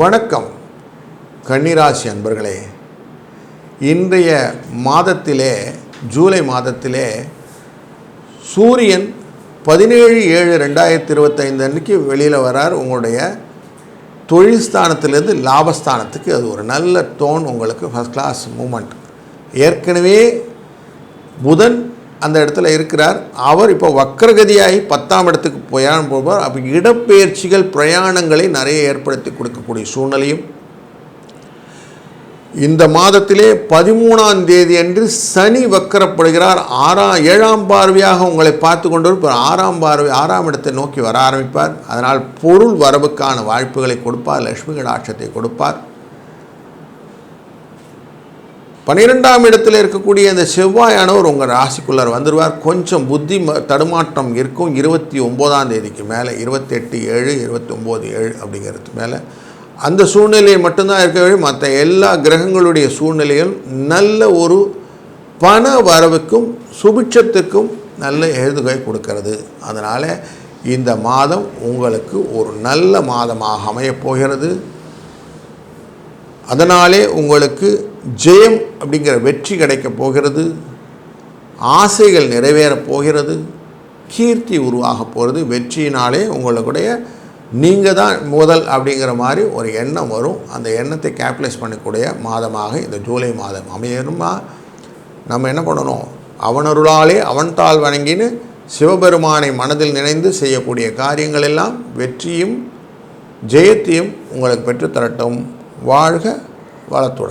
வணக்கம் கன்னிராசி அன்பர்களே. இன்றைய மாதத்திலே ஜூலை மாதத்திலே சூரியன் 17/7/2025 அன்றைக்கி வெளியில் வரார். உங்களுடைய தொழில் ஸ்தானத்திலேருந்து லாபஸ்தானத்துக்கு அது ஒரு நல்ல டோன், உங்களுக்கு ஃபஸ்ட் கிளாஸ் மூமெண்ட். ஏற்கனவே புதன் அந்த இடத்துல இருக்கிறார். அவர் இப்போ வக்ரகதியாகி 10ஆம் இடத்துக்கு போவார். அப்போ இடப்பெயர்ச்சிகள் பிரயாணங்களை நிறைய ஏற்படுத்தி கொடுக்கக்கூடிய சூழ்நிலையும் இந்த மாதத்திலே 13ஆம் தேதி அன்று சனி வக்கரப்படுகிறார். 7ஆம் பார்வையாக உங்களை பார்த்து கொண்டு 6ஆம் இடத்தை நோக்கி வர ஆரம்பிப்பார். அதனால் பொருள் வரவுக்கான வாய்ப்புகளை கொடுப்பார், லட்சுமி கடாட்சத்தை கொடுப்பார். 12ஆம் இடத்தில் இருக்கக்கூடிய அந்த செவ்வாயானவர் உங்கள் ராசிக்குள்ளார் வந்துடுவார். கொஞ்சம் புத்தி தடுமாற்றம் இருக்கும் 29ஆம் தேதிக்கு மேலே, 28/7/29/7 அப்படிங்கிறது மேலே. அந்த சூழ்நிலையை மட்டும்தான் இருக்கவே, மற்ற எல்லா கிரகங்களுடைய சூழ்நிலையும் நல்ல ஒரு பண வரவுக்கும் சுபிட்சத்துக்கும் நல்ல எழுதுகை கொடுக்கிறது. அதனால் இந்த மாதம் உங்களுக்கு ஒரு நல்ல மாதமாக அமையப்போகிறது. அதனாலே உங்களுக்கு ஜெயம் அப்படிங்கிற வெற்றி கிடைக்கப் போகிறது. ஆசைகள் நிறைவேறப் போகிறது. கீர்த்தி உருவாக போகிறது. வெற்றியினாலே உங்களுடைய நீங்கள் தான் முதல் அப்படிங்கிற மாதிரி ஒரு எண்ணம் வரும். அந்த எண்ணத்தை கேபிட்டலைஸ் பண்ணக்கூடிய மாதமாக இந்த ஜூலை மாதம் அமையணுமா? நம்ம என்ன பண்ணணும்? அவனருளாலே அவன்தாள் வணங்கின்னு சிவபெருமானை மனதில் நினைந்து செய்யக்கூடிய காரியங்கள் எல்லாம் வெற்றியும் ஜெயத்தையும் உங்களுக்கு பெற்றுத்தரட்டும். வாழ்க வளத்துடன்.